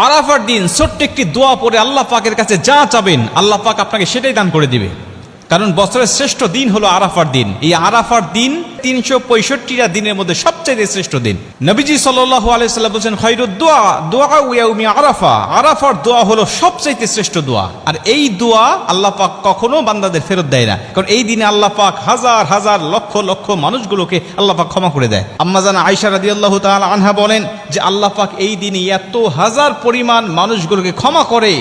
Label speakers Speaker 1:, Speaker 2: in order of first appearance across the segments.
Speaker 1: আরাফার দিন ছোট্ট একটি দোয়া পড়ে আল্লাহ পাকের কাছে যা চাবেন আল্লাহ পাক আপনাকে সেটাই দান করে দিবে। কারণ বছরের শ্রেষ্ঠ দিন হলো আরাফার দিন। এই আরাফার দিন ৩৬৫টা দিনের মধ্যে সবচেয়ে শ্রেষ্ঠ দিন। নবীজি সাল্লাল্লাহু আলাইহি ওয়াসাল্লাম বলেছেন, খায়রুদ দুআ দুআ ইয়াউমি আরাফা। আরাফার দোয়া হলো সবচেয়ে শ্রেষ্ঠ দোয়া। আর এই দোয়া আল্লাহ পাক কখনো বান্দাদের ফেরত দেয় না, কারণ এই দিনে আল্লাহ পাক হাজার হাজার লক্ষ লক্ষ মানুষগুলোকে আল্লাহ পাক ক্ষমা করে দেয়। আম্মা জান আয়েশা রাদিয়াল্লাহু তাআলা আনহা বলেন যে আল্লাহ পাক এই দিনে এত হাজার পরিমাণ মানুষগুলোকে ক্ষমা করে,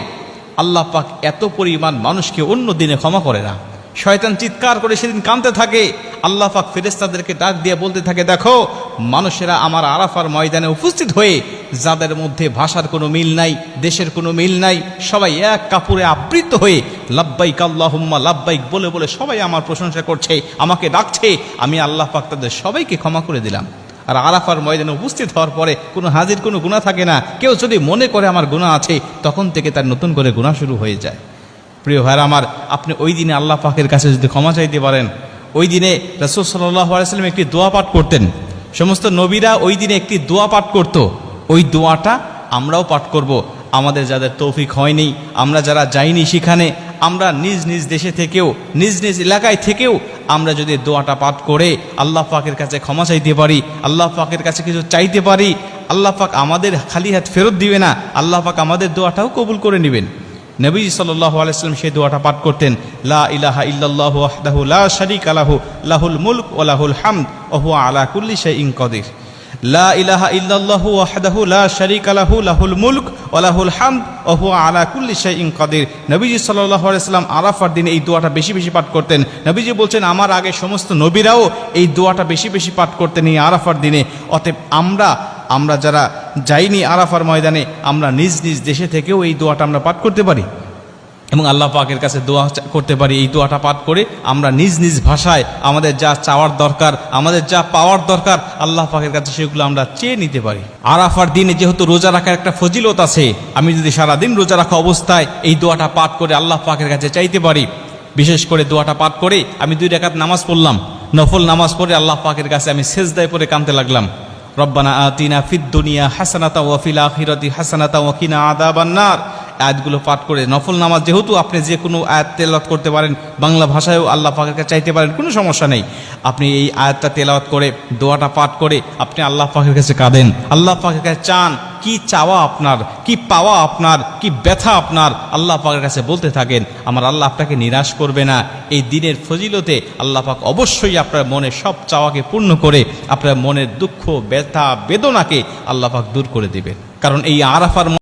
Speaker 1: আল্লাহ পাক এত পরিমাণ মানুষকে অন্য দিনে ক্ষমা করে না। শয়তান চিৎকার করে সেদিন কাঁদতে থাকে, আল্লাহ পাক ফেরেশতাদেরকে ডাক দিয়ে বলতে থাকে, দেখো মানুষেরা আমার আরাফার ময়দানে উপস্থিত হয়ে যাদের মধ্যে ভাষার কোনো মিল নাই, দেশের কোনো মিল নাই, সবাই এক কাপড়ে আবৃত হয়ে লাব্বাইক আল্লাহুম্মা লাব্বাইক বলে বলে সবাই আমার প্রশংসা করছে, আমাকে ডাকছে। আমি আল্লাহ পাক তাদের সবাইকে ক্ষমা করে দিলাম। আর আরাফার ময়দানে উপস্থিত হওয়ার পরে কোনো হাজির কোনো গুনাহ থাকে না। কেউ যদি মনে করে আমার গুনাহ আছে, তখন থেকে তার নতুন করে গুনাহ শুরু হয়ে যায়। প্রিয় ভাইরা আমার, আপনি ওই দিনে আল্লাহ পাকের কাছে যদি ক্ষমা চাইতে পারেন, ওই দিনে রাসূল সাল্লাল্লাহু আলাইহি ওয়াসাল্লাম একটি দোয়া পাঠ করতেন। সমস্ত নবীরা ওই দিনে একটি দোয়া পাঠ করত। ওই দোয়াটা আমরাও পাঠ করব। আমাদের যাদের তৌফিক হয়নি, আমরা যারা যাইনি সেখানে, আমরা নিজ নিজ দেশে থেকেও, নিজ নিজ এলাকায় থেকেও আমরা যদি দোয়াটা পাঠ করে আল্লাহ পাকের কাছে ক্ষমা চাইতে পারি, আল্লাহ পাকের কাছে কিছু চাইতে পারি, আল্লাহ পাক আমাদের খালি হাত ফেরত দিবে না, আল্লাহ পাক আমাদের দোয়াটাও কবুল করে নেবেন। নবী সাল্লাল্লাহু আলাইহি ওয়াসাল্লাম সেই দোয়াটা পাঠ করতেন, লা ইলাহা ইল্লাল্লাহু ওয়াহদাহু লা শারীকা লাহু লাহুল মুলক ওয়া লাহুল হামদ ওয়া হুয়া আলা কুল্লি শাইইন কাদির। লা ইলাহা ইল্লাল্লাহু ওয়াহদাহু লা শারীকা লাহু লাহুল মুলক ওয়া লাহুল হামদ ওয়া হুয়া আলা কুল্লি শাইইন কাদির। নবীজি সাল্লাল্লাহু আলাইহি ওয়াসাল্লাম আরাফার দিনে এই দোয়াটা বেশি বেশি পাঠ করতেন। নবীজি বলছেন, আমার আগে সমস্ত নবীরাও এই দোয়াটা বেশি বেশি পাঠ করতেন এই আরাফার দিনে। অতএব আমরা যারা যাইনি আরাফার ময়দানে, আমরা নিজ নিজ দেশে থেকেও এই দোয়াটা আমরা পাঠ করতে পারি এবং আল্লাহ পাকের কাছে দোয়া করতে পারি। এই দোয়াটা পাঠ করে আমরা নিজ নিজ ভাষায় আমাদের যা চাওয়ার দরকার, আমাদের যা পাওয়ার দরকার, আল্লাহ পাকের কাছে সেগুলো আমরা চেয়ে নিতে পারি। আরাফার দিনে যেহেতু রোজা রাখার একটা ফজিলত আছে, আমি যদি সারাদিন রোজা রাখা অবস্থায় এই দোয়াটা পাঠ করে আল্লাহ পাকের কাছে চাইতে পারি, বিশেষ করে দোয়াটা পাঠ করে আমি 2 রাকাত নামাজ পড়লাম, নফল নামাজ পড়ে আল্লাহ পাকের কাছে আমি সেজদায় পড়ে কাঁদতে লাগলাম, রব্বানা আতিনা ফিদ দুনিয়া হাসানাতাও ওয়া ফিল আখিরাতি হাসানাতাও ওয়া কিনা আযাবান নার। আয়াতগুলো পাঠ করে, নফল নামাজ যেহেতু আপনি যে কোনো আয়াত তেলাওয়াত করতে পারেন, বাংলা ভাষায়ও আল্লাহ পাকের কাছে চাইতে পারেন, কোনো সমস্যা নেই। আপনি এই আয়াতটা তেলাওয়াত করে দোয়াটা পাঠ করে আপনি আল্লাহ পাকের কাছে কাঁদেন, আল্লাহ পাকের কাছে চান, কি চাওয়া আপনার, কি পাওয়া আপনার, কি ব্যথা আপনার, আল্লাহ পাকের কাছে বলতে থাকেন। আমার আল্লাহ আপনাকে নিরাশ করবে না। এই দিনের ফজিলতে আল্লাহ পাক অবশ্যই আপনার মনের সব চাওয়াকে পূর্ণ করে আপনার মনের দুঃখ, ব্যথা, বেদনাকে আল্লাহ পাক দূর করে দেবেন। কারণ এই আরাফার